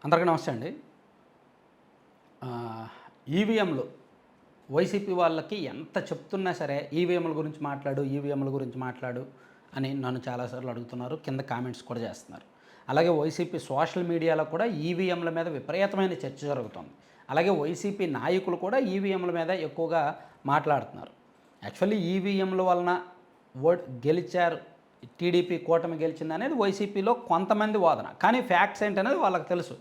అందరికీ నమస్తే అండి. ఈవీఎంలు వైసీపీ వాళ్ళకి ఎంత చెప్తున్నా సరే ఈవీఎంల గురించి మాట్లాడు, ఈవీఎంల గురించి మాట్లాడు అని నన్ను చాలాసార్లు అడుగుతున్నారు. కింద కామెంట్స్ కూడా చేస్తున్నారు. అలాగే వైసీపీ సోషల్ మీడియాలో కూడా ఈవీఎంల మీద విపరీతమైన చర్చ జరుగుతుంది. అలాగే వైసీపీ నాయకులు కూడా ఈవీఎంల మీద ఎక్కువగా మాట్లాడుతున్నారు. యాక్చువల్లీ ఈవీఎంల వలన గెలిచారు, టీడీపీ కూటమి గెలిచింది అనేది వైసీపీలో కొంతమంది వాదన. కానీ ఫ్యాక్ట్స్ ఏంటనేది వాళ్ళకి తెలుసు.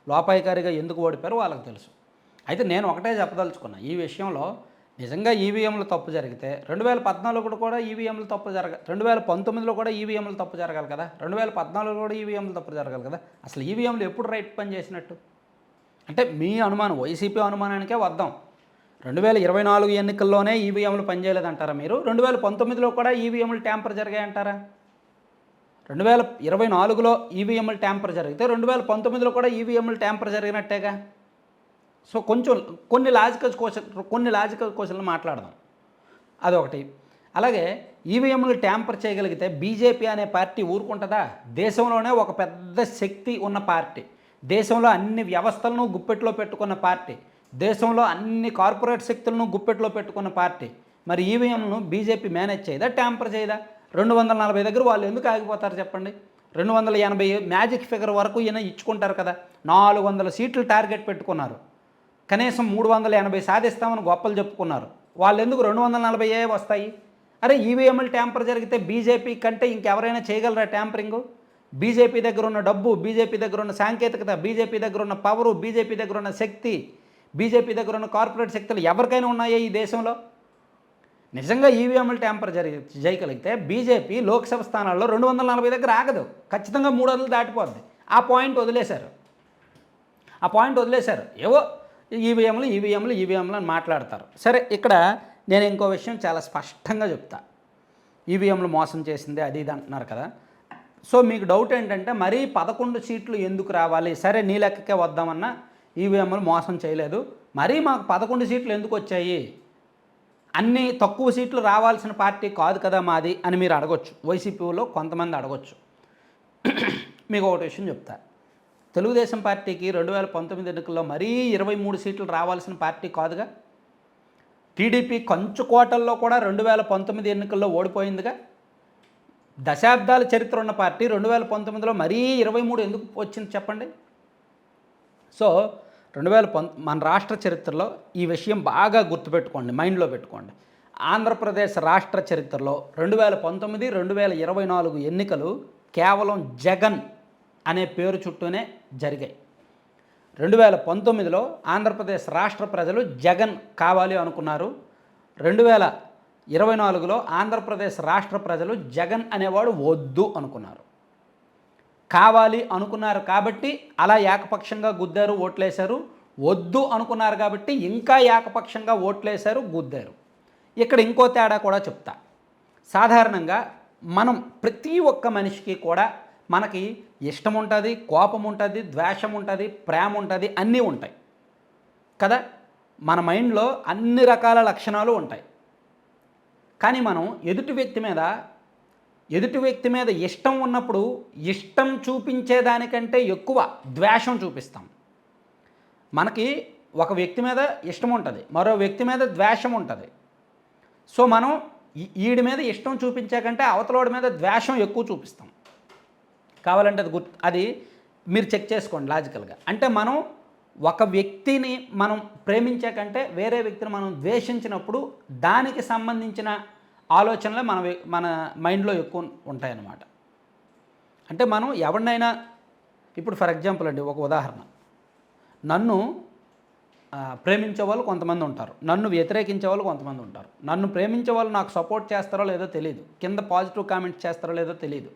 లోపాయికారిగా ఎందుకు ఓడిపోయారో వాళ్ళకి తెలుసు. అయితే నేను ఒకటే చెప్పదలుచుకున్నా, ఈ విషయంలో నిజంగా ఈవీఎంలు తప్పు జరిగితే 2014 కూడా ఈవీఎంలు తప్పు 2019లో కూడా ఈవీఎంలు తప్పు జరగాలి కదా, 2014లో కూడా ఈవీఎంలు తప్పు జరగాలి కదా. అసలు ఈవీఎంలు ఎప్పుడు రైట్ పని చేసినట్టు? అంటే మీ అనుమానం, వైసీపీ అనుమానానికే వద్దాం. 2024 ఎన్నికల్లోనే ఈవీఎంలు పనిచేయలేదంటారా మీరు? 2019లో కూడా ఈవీఎంలు ట్యాంపర్ జరిగాయంటారా? 2024లో ఈవీఎంలు ట్యాంపర్ జరిగితే 2019లో కూడా ఈవీఎంలు ట్యాంపర్ జరిగినట్టేగా. సో కొన్ని లాజికల్ క్వశ్చన్లు మాట్లాడదాం. అదొకటి. అలాగే ఈవీఎంలు ట్యాంపర్ చేయగలిగితే బీజేపీ అనే పార్టీ ఊరుకుంటుందా? దేశంలోనే ఒక పెద్ద శక్తి ఉన్న పార్టీ, దేశంలో అన్ని వ్యవస్థలను గుప్పెట్లో పెట్టుకున్న పార్టీ, దేశంలో అన్ని కార్పొరేట్ శక్తులను గుప్పెట్లో పెట్టుకున్న పార్టీ, మరి ఈవీఎంలను బీజేపీ మేనేజ్ చేయదా, ట్యాంపర్ చేయదా? 240 దగ్గర వాళ్ళు ఎందుకు ఆగిపోతారు చెప్పండి? 280 మ్యాజిక్ ఫిగర్ వరకు ఈయన ఇచ్చుకుంటారు కదా. 400 సీట్లు టార్గెట్ పెట్టుకున్నారు. కనీసం 380 సాధిస్తామని గొప్పలు చెప్పుకున్నారు. వాళ్ళు ఎందుకు 240 వస్తాయి? అరే ఈవీఎంలు ట్యాంపర్ జరిగితే బీజేపీ కంటే ఇంకెవరైనా చేయగలరా ట్యాంపరింగు? బీజేపీ దగ్గర ఉన్న డబ్బు, బీజేపీ దగ్గర ఉన్న సాంకేతికత, బీజేపీ దగ్గర ఉన్న పవరు, బీజేపీ దగ్గర ఉన్న శక్తి, బీజేపీ దగ్గర ఉన్న కార్పొరేట్ శక్తులు ఎవరికైనా ఉన్నాయా ఈ దేశంలో? నిజంగా ఈవీఎంలు ట్యాంపర్ చేయగలిగితే బీజేపీ లోక్సభ స్థానాల్లో 240 దగ్గర ఆగదు, ఖచ్చితంగా 300 దాటిపోద్ది. ఆ పాయింట్ వదిలేశారు. ఏవో ఈవీఎంలు అని మాట్లాడతారు. సరే, ఇక్కడ నేను ఇంకో విషయం చాలా స్పష్టంగా చెప్తా. ఈవీఎంలు మోసం చేసింది అది ఇది అంటున్నారు కదా. సో మీకు డౌట్ ఏంటంటే మరీ 11 సీట్లు ఎందుకు రావాలి? సరే నీ లెక్కకే వద్దామన్నా ఈవీఎంలు మోసం చేయలేదు, మరీ మాకు 11 సీట్లు ఎందుకు వచ్చాయి? అన్ని తక్కువ సీట్లు రావాల్సిన పార్టీ కాదు కదా మాది అని మీరు అడగొచ్చు. వైసీపీలో కొంతమంది అడగొచ్చు. మీకు ఒకటి విషయం చెప్తా. తెలుగుదేశం పార్టీకి 2019 ఎన్నికల్లో మరీ 23 సీట్లు రావాల్సిన పార్టీ కాదుగా. టీడీపీ కంచుకోటల్లో కూడా 2019 ఎన్నికల్లో ఓడిపోయిందిగా. దశాబ్దాల చరిత్ర ఉన్న పార్టీ 2019లో మరీ 23 ఎందుకు వచ్చింది చెప్పండి? సో మన రాష్ట్ర చరిత్రలో ఈ విషయం బాగా గుర్తుపెట్టుకోండి, మైండ్లో పెట్టుకోండి. ఆంధ్రప్రదేశ్ రాష్ట్ర చరిత్రలో 2019, 2024 ఎన్నికలు కేవలం జగన్ అనే పేరు చుట్టూనే జరిగాయి. 2019లో ఆంధ్రప్రదేశ్ రాష్ట్ర ప్రజలు జగన్ కావాలి అనుకున్నారు. 2024లో ఆంధ్రప్రదేశ్ రాష్ట్ర ప్రజలు జగన్ అనేవాడు వద్దు అనుకున్నారు. కావాలి అనుకున్నారు కాబట్టి అలా ఏకపక్షంగా గుద్దారు, ఓట్లేశారు. వద్దు అనుకున్నారు కాబట్టి ఇంకా ఏకపక్షంగా ఓట్లేశారు, గుద్దారు. ఇక్కడ ఇంకో తేడా కూడా చెప్తా. సాధారణంగా మనం ప్రతి ఒక్క మనిషికి కూడా మనకి ఇష్టం ఉంటుంది, కోపం ఉంటుంది, ద్వేషం ఉంటుంది, ప్రేమ ఉంటుంది, అన్నీ ఉంటాయి కదా. మన మైండ్లో అన్ని రకాల లక్షణాలు ఉంటాయి. కానీ మనం ఎదుటి వ్యక్తి మీద ఇష్టం ఉన్నప్పుడు ఇష్టం చూపించేదానికంటే ఎక్కువ ద్వేషం చూపిస్తాం. మనకి ఒక వ్యక్తి మీద ఇష్టం ఉంటుంది, మరో వ్యక్తి మీద ద్వేషం ఉంటుంది. సో మనం వీడి మీద ఇష్టం చూపించాకంటే అవతలోడి మీద ద్వేషం ఎక్కువ చూపిస్తాం. కావాలంటే అది మీరు చెక్ చేసుకోండి లాజికల్గా. అంటే మనం ఒక వ్యక్తిని మనం ప్రేమించాకంటే వేరే వ్యక్తిని మనం ద్వేషించినప్పుడు దానికి సంబంధించిన ఆలోచనలే మన మైండ్లో ఎక్కువ ఉంటాయన్నమాట. అంటే మనం ఎవరినైనా, ఇప్పుడు ఫర్ ఎగ్జాంపుల్ అండి, ఒక ఉదాహరణ, నన్ను ప్రేమించే వాళ్ళు కొంతమంది ఉంటారు, నన్ను వ్యతిరేకించే వాళ్ళు కొంతమంది ఉంటారు. నన్ను ప్రేమించే వాళ్ళు నాకు సపోర్ట్ చేస్తారో లేదో తెలియదు, కింద పాజిటివ్ కామెంట్స్ చేస్తారో లేదో తెలియదు.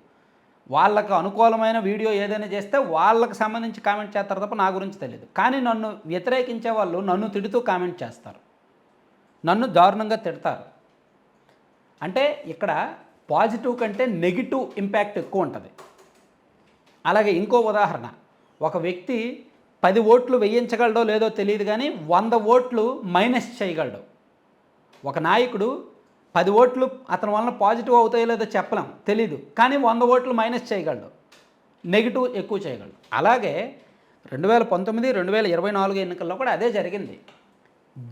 వాళ్ళకు అనుకూలమైన వీడియో ఏదైనా చేస్తే వాళ్ళకి సంబంధించి కామెంట్ చేస్తారు తప్ప నా గురించి తెలియదు. కానీ నన్ను వ్యతిరేకించే వాళ్ళు నన్ను తిడుతూ కామెంట్ చేస్తారు, నన్ను దారుణంగా తిడతారు. అంటే ఇక్కడ పాజిటివ్ కంటే నెగిటివ్ ఇంపాక్ట్ ఎక్కువ ఉంటుంది. అలాగే ఇంకో ఉదాహరణ, ఒక వ్యక్తి 10 ఓట్లు వేయించగలడో లేదో తెలియదు కానీ 100 ఓట్లు మైనస్ చేయగలడు. ఒక నాయకుడు 10 ఓట్లు అతని వలన పాజిటివ్ అవుతాయో లేదో చెప్పలేం, తెలీదు, కానీ 100 ఓట్లు మైనస్ చేయగలడు, నెగిటివ్ ఎక్కువ చేయగలడు. అలాగే 2019, 2024 ఎన్నికల్లో కూడా అదే జరిగింది.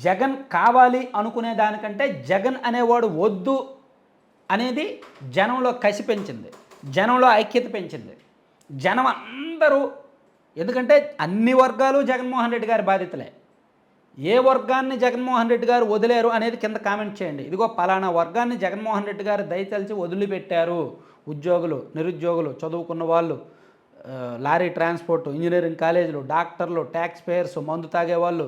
జగన్ కావాలి అనుకునే దానికంటే జగన్ అనేవాడు వద్దు అనేది జనంలో కసి పెంచింది, జనంలో ఐక్యత పెంచింది. జనం అందరూ, ఎందుకంటే అన్ని వర్గాలు జగన్మోహన్ రెడ్డి గారి బాధితులే. ఏ వర్గాన్ని జగన్మోహన్ రెడ్డి గారు వదిలేరు అనేది కింద కామెంట్ చేయండి. ఇదిగో పలానా వర్గాన్ని జగన్మోహన్ రెడ్డి గారు దయతలిచి వదిలిపెట్టారు. ఉద్యోగులు, నిరుద్యోగులు, చదువుకున్న వాళ్ళు, లారీ ట్రాన్స్పోర్ట్, ఇంజనీరింగ్ కాలేజీలు, డాక్టర్లు, ట్యాక్స్ పేయర్స్, మందు తాగేవాళ్ళు,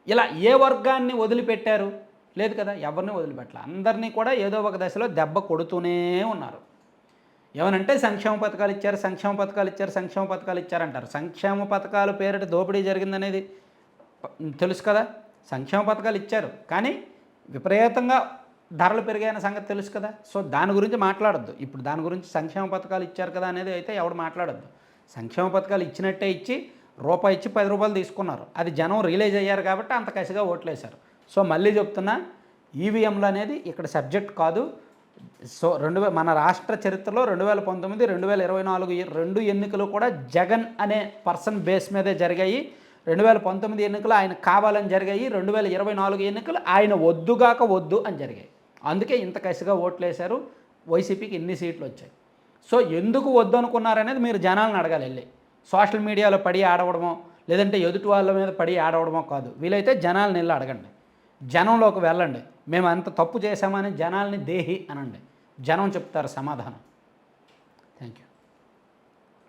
ఇలా ఏ వర్గాన్ని వదిలిపెట్టారు? లేదు కదా, ఎవరిని వదిలిపెట్టలే. అందరినీ కూడా ఏదో ఒక దశలో దెబ్బ కొడుతూనే ఉన్నారు. ఏమనంటే సంక్షేమ పథకాలు ఇచ్చారు, సంక్షేమ పథకాలు ఇచ్చారు, సంక్షేమ పథకాలు ఇచ్చారంటారు. సంక్షేమ పథకాలు పేరిట దోపిడీ జరిగిందనేది తెలుసు కదా. సంక్షేమ పథకాలు ఇచ్చారు, కానీ విపరీతంగా ధరలు పెరిగాయన్న సంగతి తెలుసు కదా. సో దాని గురించి మాట్లాడొద్దు ఇప్పుడు. దాని గురించి సంక్షేమ పథకాలు ఇచ్చారు కదా అనేది అయితే ఎవడు మాట్లాడొద్దు. సంక్షేమ పథకాలు ఇచ్చినట్టే ఇచ్చి రూపాయి ఇచ్చి 10 రూపాయలు తీసుకున్నారు. అది జనం రియలైజ్ అయ్యారు కాబట్టి అంత కసిగా ఓట్లేశారు. సో మళ్ళీ చెప్తున్నా, ఈవీఎంలు అనేది ఇక్కడ సబ్జెక్ట్ కాదు. సో మన రాష్ట్ర చరిత్రలో 2019, 2024 రెండు ఎన్నికలు కూడా జగన్ అనే పర్సన్ బేస్ మీదే జరిగాయి. 2019 ఎన్నికలు ఆయన కావాలని జరిగాయి. 2024 ఎన్నికలు ఆయన వద్దుగాక వద్దు అని జరిగాయి. అందుకే ఇంత కసిగా ఓట్లేశారు. వైసీపీకి ఇన్ని సీట్లు వచ్చాయి. సో ఎందుకు వద్దు అనుకున్నారనేది మీరు జనాలను అడగాలి వెళ్ళి. సోషల్ మీడియాలో పడి ఆడవడమో, లేదంటే ఎదుటి వాళ్ళ మీద పడి ఆడవడమో కాదు. వీలైతే జనాలను వెళ్ళి అడగండి, జనంలోకి వెళ్ళండి. మేము అంత తప్పు చేశామని జనాల్ని దేహి అనండి. జనం చెప్తారు సమాధానం.